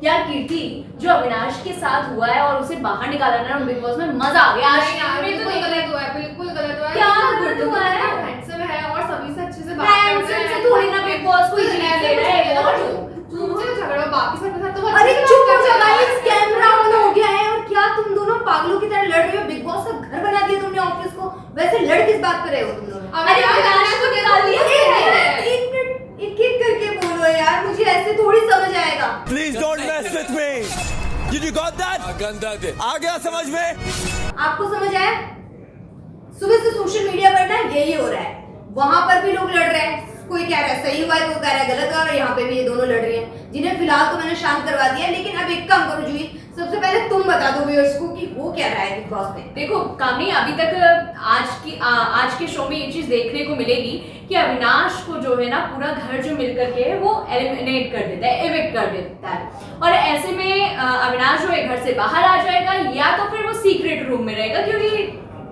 यार कीर्ति, जो अविनाश के साथ हुआ है और उसे बाहर निकाला ना बिग बॉस में, मजा आ गया। आज में तो गलत हुआ है, बिल्कुल गलत हुआ है। क्या गलत हुआ है? हैंडसम है और सभी से अच्छे से बात करता है। हैंडसम से थोड़ी ना बिग बॉस को इजीली ले रहा है। मुझे झगड़ा बाकी सब के साथ तो अरे चुप हो जा गाइस, कैमरा ऑन हो गया है। और क्या तुम दोनों पागलों की तरह लड़ रहे हो? बिग बॉस का घर बना दिया तुमने ऑफिस को। वैसे लड़ किस बात पे रहे हो तुम दोनों? अरे अविनाश को निकाल दिया। एक मिनट, एक एक करके बोलो यार, मुझे ऐसे थोड़ी समझ आएगा। Please don't mess with me. Did you got that? गंदा दे। आ गया समझ में? आपको समझ आया? सुबह से सोशल मीडिया पर ना यही हो रहा है। वहां पर भी लोग लड़ रहे हैं, कोई कह रहा है सही हुआ है, कोई कह रहा है गलत हुआ है। यहाँ पे भी ये दोनों लड़ रही हैं, जिन्हें फिलहाल तो मैंने शांत करवा दिया। लेकिन अब एक काम करो जूही, सबसे पहले तुम बता दो व्यूअर्स को कि हो क्या रहा है बिग बॉस में। देखो कामनी, अभी तक आज के शो में ये चीज देखने को मिलेगी कि अविनाश को जो है ना पूरा घर जो मिलकर के है वो एलिमिनेट कर देता है, एविक्ट कर देता है। और ऐसे में अविनाश जो है घर से बाहर आ जाएगा, या तो फिर वो सीक्रेट रूम में रहेगा, क्योंकि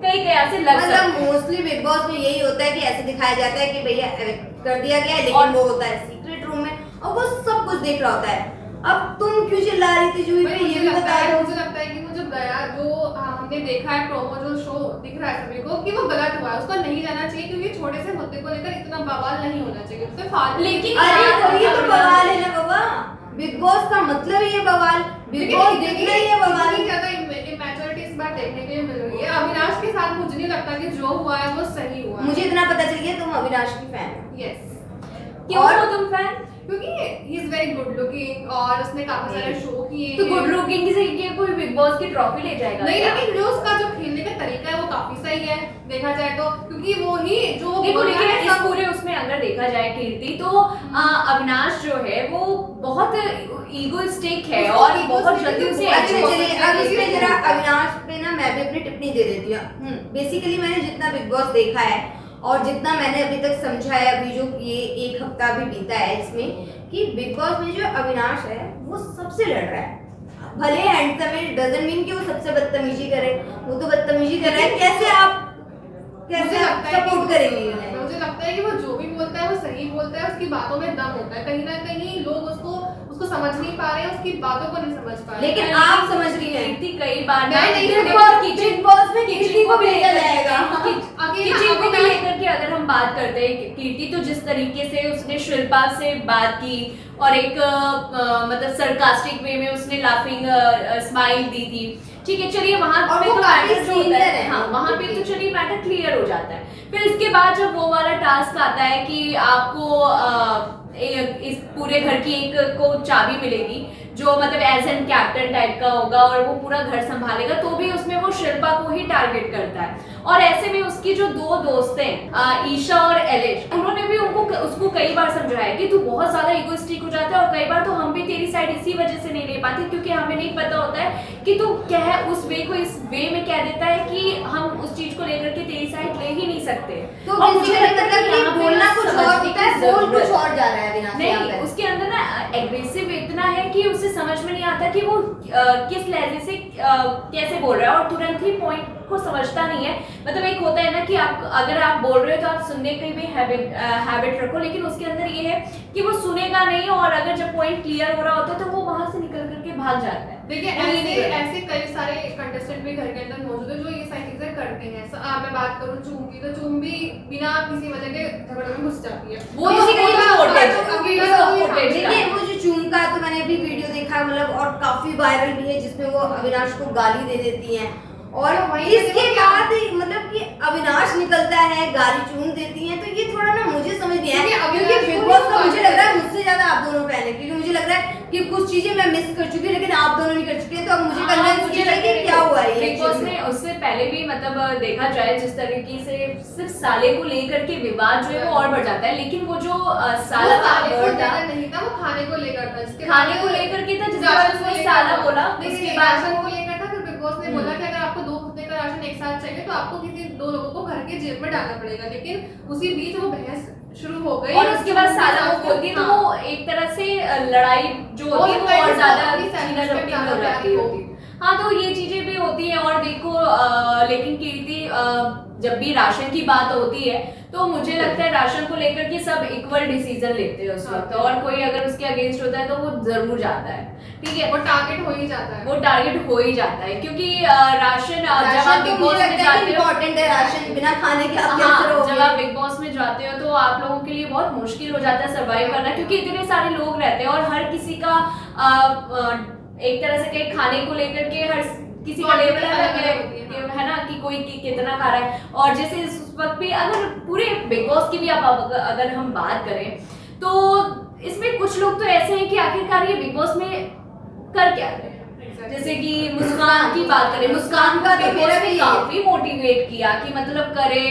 कई ऐसे लग सकते हैं। मोस्टली बिग बॉस में यही होता है कि ऐसे दिखाया जाता है कि भैया एविक्ट कर दिया गया है, लेकिन वो होता है सीक्रेट रूम में और वो सब कुछ देख रहा होता है। अब तुम क्यों चिल्ला रही थी जूही? ये भी बता दो। मुझे लगता है कि वो जब गया, जो हमने देखा है प्रोमो, जो शो दिख रहा है सभी को, कि वो गलत हुआ है, उसका नहीं जाना चाहिए, क्योंकि छोटे से मुद्दे को लेकर इतना बवाल नहीं होना चाहिए। उससे फालतू, लेकिन अरे वही तो बवाल है ना बाबा, बिग बॉस का मतलब ही है बवाल। बिग बॉस देखना ही है बवाल। ज्यादा इमेच्योरिटी इस बार देखने के लिए मिल रही है। अविनाश के साथ मुझे नहीं लगता कि जो हुआ है वो सही हुआ है। मुझे इतना पता चल गया तुम अविनाश की फैन हो। यस। क्यों हो तुम फैन? क्योंकि he is very good looking और उसने काफी सारे शो किए। तो गुड लुकिंग से क्या कोई बिग बॉस की ट्रॉफी ले जाएगा? नहीं, लेकिन जो उसका जो खेलने का तरीका है वो काफी सही है देखा जाए तो, क्योंकि वो ही जो देखो, लेकिन इस पूरे उसमें अगर देखा जाए कीर्ति, तो अविनाश जो है वो बहुत ईगोइस्टिक है और बहुत जल्दी उसे अच्छा चलिए, अब इसमें जरा अविनाश पे ना मैं भी अपनी टिप्पणी दे देती हूँ। बेसिकली मैंने जितना बिग बॉस देखा है और जितना मैंने अभी तक समझा है, अभी जो ये एक हफ्ता भी बीता है इसमें, कि बिग बॉस में जो अविनाश है वो सबसे लड़ रहा है। भले हैंडसम है, डजंट मीन कि वो सबसे बदतमीजी करे, वो तो बदतमीजी कर रहा है। कैसे आप सपोर्ट करेंगे उन्हें? मुझे लगता है कि वो जो भी बोलता है वो सही बोलता है, उसकी बातों में दम होता है। कहीं ना कहीं लोग उसको समझ नहीं पा रहे हैं, उसकी बातों को नहीं समझ पा रहे। लेकिन आप समझ रही हैं कीर्ति कई बार बिग बॉस में कीर्ति को भी लेकर जाएगा। किचन को भी लेकर के अगर हम बात करते हैं, कीर्ति तो जिस तरीके से उसने शिल्पा से बात की और एक मतलब सरकास्टिक वे में उसने लाफिंग स्माइल दी थी, ठीक है, चलिए वहां पे तो मैटर जो होता है, हाँ वहां पे तो चलिए मैटर क्लियर हो जाता है। फिर इसके बाद जब वो वाला टास्क आता है कि आपको इस पूरे घर की एक को चाबी मिलेगी, जो मतलब एज एन कैप्टन टाइप का होगा और वो पूरा घर संभालेगा, तो भी उसमें वो शिल्पा को ही टारगेट करता है। और ऐसे में उसकी जो दो दोस्त हैं ईशा और एलिश, उन्होंने भी उसको कई बार समझाया कि तू बहुत ज्यादा इगोइस्टिक हो जाता है, और कई बार तो हम भी तेरी साइड इसी वजह से नहीं ले पाते, क्योंकि हमें नहीं पता होता है कि तू क्या है, उस वे को इस वे में कह देता है कि हम उस चीज को लेकर के तेरी साइड ले ही नहीं सकते। तो मुझे लगता है कि बोलना कुछ और होता है, बोल कुछ और जा रहा है अविनाश। नहीं, उसके अंदर ना एग्रेसिव इतना है कि उसे समझ में नहीं आता कि वो किस लहजे से कैसे बोल रहा है, और तुरंत ही पॉइंट को समझता नहीं है। मतलब एक होता है ना कि आप अगर आप बोल रहे हो तो आप सुनने की भी हैबिट रखो, लेकिन उसके अंदर ये है कि वो सुनेगा नहीं, और अगर जब पॉइंट क्लियर हो रहा होता है तो वो वहां से निकल करके भाग जाता है। देखिए ऐसे कई सारे कंटेस्टेंट भी घर के अंदर मौजूद है जो ये सारी चीजें करते हैं। मैं बात करूं चूम की, तो चूम भी बिना किसी वजह के झगड़े में घुस जाती है। वो देखिए वो जो चूम का, तो मैंने भी वीडियो देखा मतलब, और काफी वायरल भी है, जिसमें वो अविनाश को गाली दे देती हैं, और इसके बाद मतलब कि अविनाश निकलता है गाली चूम देती हैं। तो ये थोड़ा ना मुझे समझ नहीं आया, क्योंकि बिग बॉस का मुझे लग रहा है मुझसे ज्यादा आप दोनों फैन है, क्योंकि मुझे लग रहा है कि कुछ चीजें मैं मिस कर चुकी हूँ लेकिन आप दोनों नहीं कर चुके। तो अब मुझे कन्विंस कीजिए कि क्या हुआ है। बिग बॉस ने उससे पहले भी मतलब देखा जाए जिस तरीके से सिर्फ साले को लेकर के विवाद जो है वो और बढ़ जाता है, लेकिन वो जो साला का वर्ड था नहीं था, वो खाने को लेकर था, खाने को लेकर के था, जिसके बाद उसने साला बोला, उसके बाद राशन को लेकर था। फिर बिग बॉस ने बोला कि अगर आपको 2 हफ्ते का राशन एक साथ चाहिए तो आपको किसी 2 लोगों को घर के जेब में डालना पड़ेगा। लेकिन उसी बीच वो बहस शुरू हो गई, और उसके बाद साला वो बोलती है, तो वो एक तरह से लड़ाई जो होती है वो और ज्यादा हो जाती है। हाँ, तो ये चीजें भी होती हैं। और देखो लेकिन कीर्ति जब भी राशन की बात होती है तो मुझे लगता है राशन को लेकर के सब इक्वल डिसीजन लेते हैं उस वक्त, और कोई अगर उसके अगेंस्ट होता है तो वो जरूर जाता है, ठीक है, वो टारगेट हो ही जाता है। वो टारगेट हो ही जाता है, क्योंकि राशन जब आप राशन तो बिग मुझे बॉस में लगता है जाते हो, इम्पोर्टेंट है, राशन बिना खाने के आप कैसे हाँ, जब रहोगे? आप बिग बॉस में जाते हो तो आप लोगों के लिए बहुत मुश्किल हो जाता है सरवाइव करना, क्योंकि इतने सारे लोग रहते हैं और हर किसी का एक तरह से कहीं खाने को लेकर के हर किसी का लेवल अलग है ना, कि कोई कितना खा रहा है। और जैसे इस वक्त भी अगर पूरे बिग बॉस की भी आप अगर हम बात करें तो इसमें कुछ लोग तो ऐसे हैं कि आखिरकार ये बिग बॉस में कर क्या रहे हैं। जैसे कि मुस्कान की बात करें, मुस्कान का तो मेरा भी काफी मोटिवेट किया कि मतलब करे,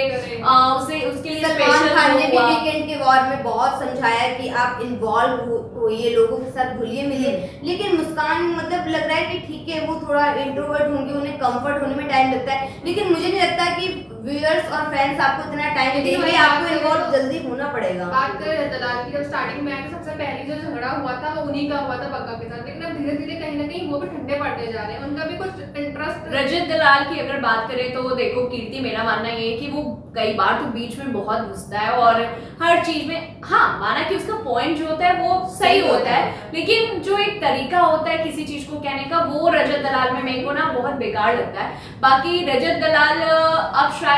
उसे उसके लिए सलमान खान ने भी हुआ। वीकेंड के वॉर में बहुत समझाया कि आप इन्वॉल्व होइए, लोगों के साथ घुलिए मिलिए, लेकिन मुस्कान मतलब लग रहा है कि ठीक है वो थोड़ा इंट्रोवर्ट होंगे, उन्हें कंफर्ट होने में टाइम लगता है, लेकिन मुझे नहीं लगता कि व्यूअर्स और फैंस आपको इतना टाइम देंगे, आपको इन्वॉल्व जल्दी होना पड़ेगा। बात करें दलाल की, जब स्टार्टिंग में आया तो सबसे पहले जो झगड़ा हुआ था वो उन्हीं का हुआ था बग्गा के साथ, लेकिन अब धीरे धीरे कहीं ना कहीं वो भी ठंडे पड़ते जा रहे हैं, उनका भी कुछ इंटरेस्ट। रजत दलाल की अगर बात करें तो देखो कीर्ति, मेरा मानना ये है कि वो कई बार तो बीच में बहुत घुसता है और हर चीज में, हाँ माना कि उसका पॉइंट जो होता है वो सही होता है, लेकिन जो एक तरीका होता है किसी चीज को कहने का वो रजत दलाल में मेरे को ना बहुत बेकार लगता है। बाकी रजत दलाल अब शायद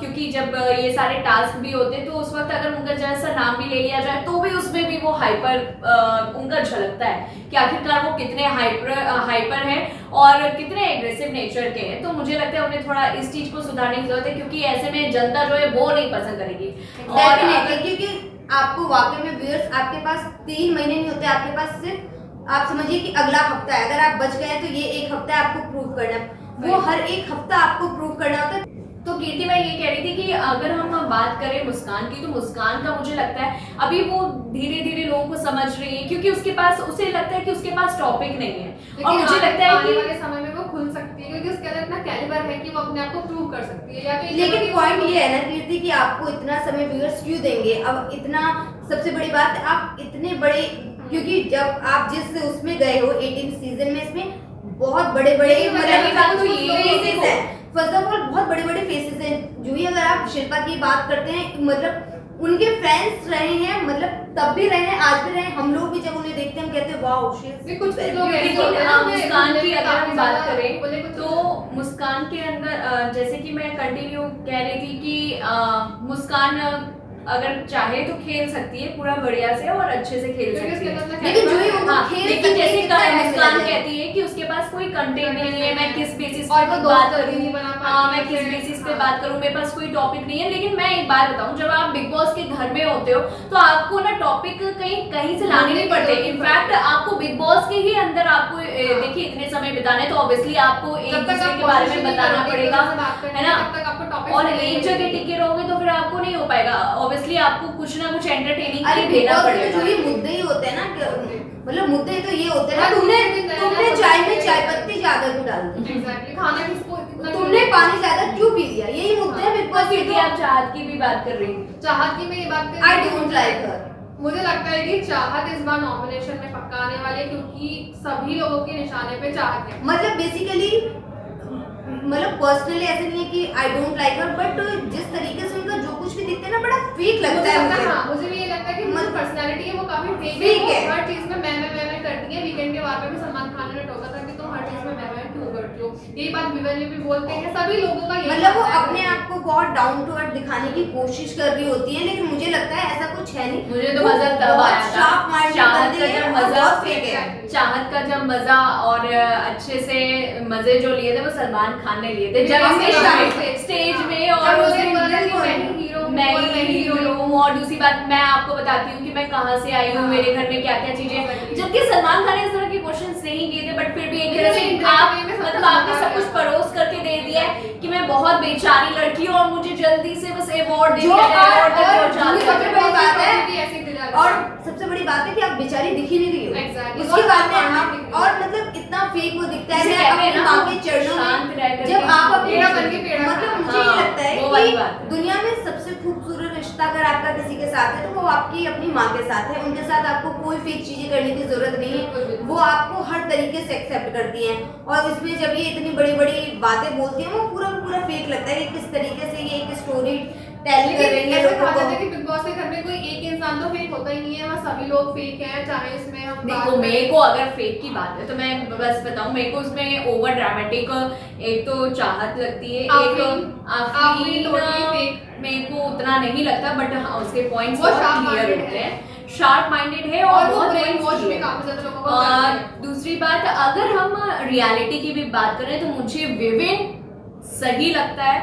क्योंकि जब ये सारे टास्क भी होते हैं तो उस वक्त अगर उनका जैसा नाम भी ले लिया जाए तो भी उसमें भी वो हाइपर उनका झलकता है कि आखिरकार वो कितने हाइपर हैं और कितने एग्रेसिव नेचर के हैं। तो मुझे लगता है उन्हें थोड़ा इस चीज को सुधारने की जरूरत है, क्योंकि ऐसे में जनता जो है वो नहीं पसंद करेगी। और डेफिनेटली, क्योंकि आपको वाकई में व्यूअर्स आपके पास 3 महीने नहीं होते, आपके पास सिर्फ आप समझिए कि अगला हफ्ता है, अगर आप बच गए तो ये एक हफ्ता आपको प्रूव करना है, वो हर एक हफ्ता आपको प्रूव करना होता है। तो कीर्ति मैं ये कह रही थी कि अगर हम बात करें मुस्कान की, तो मुस्कान का मुझे लगता है अभी वो धीरे धीरे लोगों को समझ रही है, क्योंकि उसके पास, उसे लगता है कि उसके पास टॉपिक नहीं है, और मुझे लगता है कि आने वाले समय में वो खुल सकती है क्योंकि उसके अंदर इतना कैलिबर है कि वो अपने आप को प्रूव कर सकती है। या फिर लेकिन पॉइंट ये है ना कीर्ति कि आपको इतना समय व्यूअर्स क्यों देंगे, अब इतना सबसे बड़ी बात है आप इतने बड़े, क्योंकि जब आप जिस उसमें गए हो 18 सीजन में, इसमें बहुत बड़े बड़े फर्स्ट ऑफ ऑल बहुत बड़े बड़े फेसेस हैं। जो ही अगर आप शिल्पा की बात करते हैं, मतलब उनके फैंस रहे हैं, मतलब तब भी रहे हैं, आज भी रहे हैं, हम लोग भी जब उन्हें देखते हैं हम कहते हैं वाओ कुछ लोग ऐसे लेकिन होते हैं ना, मुस्कान की अगर हम बात बोले करें कुछ- तो मुस्कान के अंदर जैसे कि मैं कंटिन्यू कह रही थी कि मुस्कान अगर चाहे तो खेल सकती है पूरा बढ़िया से और अच्छे से खेल क्योंकि सकती उसके है, अंदर लेकिन जो ही वो हाँ, खेल लेकिन सकती है, जैसे कितना time मुस्कान लगे। कहती है कि उसके पास कोई कंटेंट नहीं है, मैं किस बेसिस और पे वो बात दोस्त करूं, नहीं बना पाती हाँ मैं है, किस फिर- बेसिस पे हाँ। बात करूं, मेरे पास कोई टॉपिक नहीं है। लेकिन मैं एक बात बताऊं, जब आप बिग बॉस के घर में होते हो तो आपको ना टॉपिक कहीं से लाने नहीं पड़ते, इनफैक्ट आपको बिग बॉस के ही अंदर आपको देखिए इतने समय बिताने, तो ऑब्वियसली आपको एक जब तक दूसरे आप के बारे में कोशिश नहीं बताना करोगे, पड़ेगा, एक दूसरे से बात करने है ना, तब तक आपको topics और मिलेंगे। एक जगह टिके रहोगे तो फिर आपको नहीं हो पाएगा, ऑब्वियसली आपको कुछ ना कुछ एंटरटेनिंग अरे देना बिकॉज पड़ेगा। जो ये मुद्दे ही होते हैं ना कि मतलब मुद्दे तो ये होते हैं ना, हाँ, तुमने मुद्दे तुमने तो चाय में होते हैं। चाय पत्ती ज्यादा क्यों डाल दी, Exactly, खाना किसको कितना तुमने पानी ज्यादा क्यों पी लिया, यही मुद्दे हैं बिग बस बॉस के। क्योंकि आप चाहत की भी बात कर रही थी। चाहत की मैं ये बात कर आई डोंट लाइक हर। मुझे लगता है कि चाहत इस बार नॉमिनेशन में पक्का आने वाली है, क्योंकि सभी लोगों के निशाने पे चाहत है। मतलब बेसिकली मतलब पर्सनली ऐसे नहीं है कि I don't like her, but जिस तरीके से उनका जो कुछ भी दिखता है ना बड़ा फेक लगता है मुझे। हाँ, मुझे भी ये लगता है कि उनकी पर्सनालिटी है वो काफी फेक Fake है, है। वो हर चीज में मैं करती है। वीकेंड के बाद में भी सलमान खान ने टोका था कि तुम हर चीज में मैं क्यों करती हो, यही बात विवन में भी बोलते हैं, सभी लोगों का यही मतलब वो मानना है। अपने आप को बहुत डाउन टू अर्थ दिखाने की कोशिश कर रही होती है, लेकिन मुझे लगता है ऐसा कुछ है नहीं। मुझे तो मजा तब आया था, शार्प माइंड चाहत का जब मजा, फेक है। चाहत का जब मजा और अच्छे से मजे जो लिए थे वो सलमान खान ने लिए थे जब हमेशा स्टेज में, जब और उन्हें उसने बोला कि बिल्कुल, मैं ही हीरो हूँ, मैं और ही हीरो हूँ, और दूसरी बात मैं आपको बताती हूँ कि मैं कहाँ से आई हूँ, हाँ। मेरे घर में क्या क्या चीजें, Exactly. जबकि सलमान खान ने इस तरह के क्वेश्चंस नहीं किए थे, बट फिर भी एक तरह से लेकिन आप इंटरव्यू में सब मतलब कुछ आपने सब कुछ बता परोस करके दे दिया है कि मैं बहुत बेचारी लड़की हूँ और मुझे जल्दी से बस अवार्ड दे जो दिया और- अवार्ड तक और पहुंचा जो दिया। सबसे बड़ी बात है, कि ऐसे ही दिला और सबसे बड़ी बात है कि आप बेचारी दिख ही नहीं रही हो। Exactly. उसके बाद में बहुत आप शांत और मतलब इतना फेक वो दिखता है, जिसे मैं कहते हैं अपनी ना, माँ के चरणों शांत में रह करके जब आप अपने पेड़ा बन के पेड़ा मतलब खाना। मुझे ये हाँ, लगता है वो वाली कि बात है। दुनिया में सबसे खूबसूरत रिश्ता अगर आपका किसी के साथ है तो वो आपकी अपनी माँ के साथ है, उनके साथ आपको कोई फेक चीजें करने की जरूरत नहीं है, वो आपको हर तरीके से एक्सेप्ट करती हैं। और इसमें जब ये इतनी बड़ी बड़ी बातें बोलती हैं वो पूरा पूरा फेक लगता है कि किस तरीके से ये एक स्टोरी टेल कर रही है ऐसा लोगों कहा जाता है को। कि बिग बॉस के घर में कोई एक इंसान तो फेक होता ही नहीं है, वहाँ सभी लोग फेक हैं, चाहे इसमें हम बात देखो करें- मेरे को अगर फेक की बात है तो मैं बस बताऊं, मेरे को उसमें ओवर ड्रामेटिक एक तो चाहत लगती है, आफरीन आफरीन totally fake। मेरे को उतना नहीं लगता, बट हाँ उसके पॉइंट्स वो बहुत sharp क्लियर minded होते है। हैं, शार्प माइंडेड है और और वो बहुत ब्रेन points वॉश भी clear है। काफी ज्यादा लोगों को और करती है। दूसरी बात, अगर हम रियलिटी की भी बात करें तो मुझे विविन सही लगता है।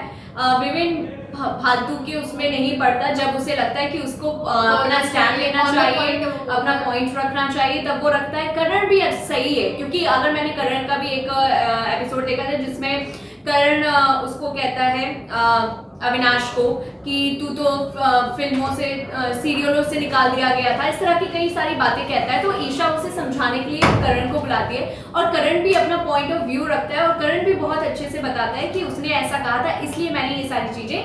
विविन फालतू के उसमें नहीं पड़ता, जब उसे लगता है कि उसको अपना स्टैंड लेना अपना चाहिए, point of view अपना है। पॉइंट रखना चाहिए, तब वो रखता है। करण भी सही है, क्योंकि अगर मैंने करण का भी एक एपिसोड देखा था जिसमें करण उसको कहता है अविनाश को कि तू तो फिल्मों से सीरियलों से निकाल दिया गया था, इस तरह की कई सारी बातें कहता है। तो ईशा उसे समझाने के लिए करण को बुलाती है और करण भी अपना पॉइंट ऑफ व्यू रखता है और करण भी बहुत अच्छे से बताता है कि उसने ऐसा कहा था इसलिए मैंने ये सारी चीजें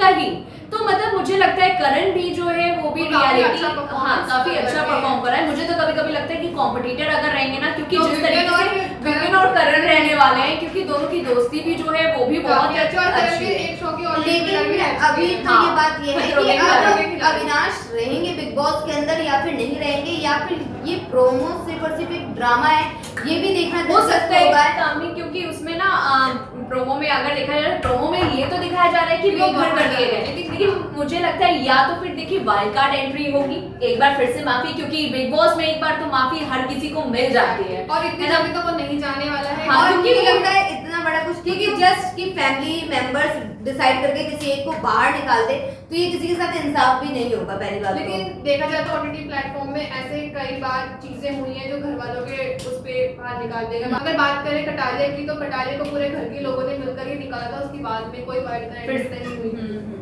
कही। तो मतलब मुझे लगता है करण भी जो है वो भी वो काफी रियलिटी अच्छा performance हाँ काफी कर अच्छा रहे हैं। परफॉर्म कर रहा है। मुझे तो कभी कभी लगता है कि कॉम्पिटिटर अगर रहेंगे ना, क्योंकि तो जिस विविन तरीके और से करण- विपिन और करण रहने वाले हैं, क्योंकि दोनों की दोस्ती भी जो है वो भी बहुत काफी अच्छा, और करण अच्छी भी है। एक शो की audience लेकिन winner भी रह अभी चुके हैं। तो ये बात ये है हाँ, कि हाँ, अब अविनाश रहेंगे बिग बॉस के अंदर या फिर नहीं रहेंगे, या फिर ये प्रोमो सिर्फ और सिर्फ एक ड्रामा है, ये भी देखना हो दिलचस्प सकता है होगा। कामनी, क्योंकि उसमें ना प्रोमो में अगर देखा जाए, प्रोमो में ये तो दिखाया जा रहा है कि वो घर कर दिए गए, लेकिन मुझे लगता है या तो फिर देखिए वाइल्ड कार्ड एंट्री होगी, एक बार फिर से माफी, क्योंकि बिग बॉस में एक बार तो माफी हर किसी को मिल जाती है और इतनी है ना? जल्दी तो वो नहीं जाने वाला है। हाँ, और क्योंकि मुझे वो- लगता है इतना बड़ा कुछ, क्योंकि जस्ट कि फैमिली मेंबर्स डिसाइड करके किसी एक को बाहर निकाल दे तो ये किसी के साथ इंसाफ भी नहीं होगा पहली बात। लेकिन देखा जाए तो ओटीटी प्लेटफॉर्म में ऐसे कई बार चीजें हुई हैं जो घर वालों के उस पे बाहर निकाल देगा। अगर बात करें कटारिया की, तो कटारिया को पूरे घर के लोगों ने मिलकर ही निकाला था, उसके बाद में कोई वाइल्ड कार्ड फिर एंट्री नहीं हुई। हम्म।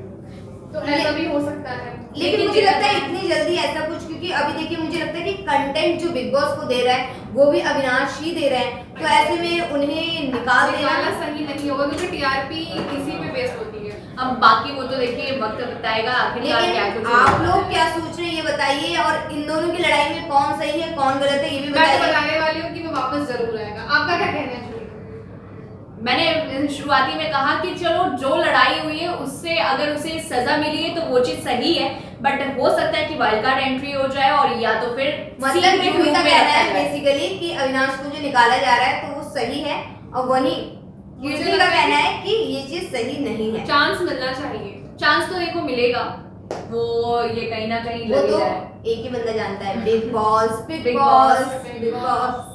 तो ऐसा भी हो सकता है। लेकिन मुझे लगता है इतनी जल्दी ऐसा कुछ, क्योंकि अभी देखिए मुझे लगता है कि कंटेंट जो बिग बॉस को दे रहा है वो भी अविनाश ही दे रहे हैं, तो ऐसे में उन्हें निकाल देना निकालना सही नहीं होगा, क्योंकि टीआरपी इसी पे बेस्ड होती है। अब बाकी वो तो देखिए वक्त बताएगा आखिरकार क्या लेकिन कुछ आप होगा। लोग क्या सोच रहे हैं ये बताइए, और इन दोनों की लड़ाई में कौन सही है कौन गलत है ये भी मैं तो बताइए। बताने वाली हूँ कि वो वापस जरूर आएगा। आपका क्या कहना है? मैंने शुरुआती में कहा कि चलो जो लड़ाई हुई है उससे अगर उसे सजा मिली है तो वो चीज सही है, बट हो सकता है कि वाइल्ड कार्ड एंट्री हो जाए और या तो फिर मतलब secret जूही room का में कहना रखा है जाए। बेसिकली कि अविनाश को जो निकाला जा रहा है तो वो सही है, और वही मुझे कीर्ति लगता का है कहना है कि ये चीज सही नहीं है। चांस मिलना चाहिए। चांस तो देखो मिलेगा, वो ये कहीं ना कहीं वो लग ही तो रहा है। एक ही बंदा जानता है, big boss big Big boss Boss, big boss.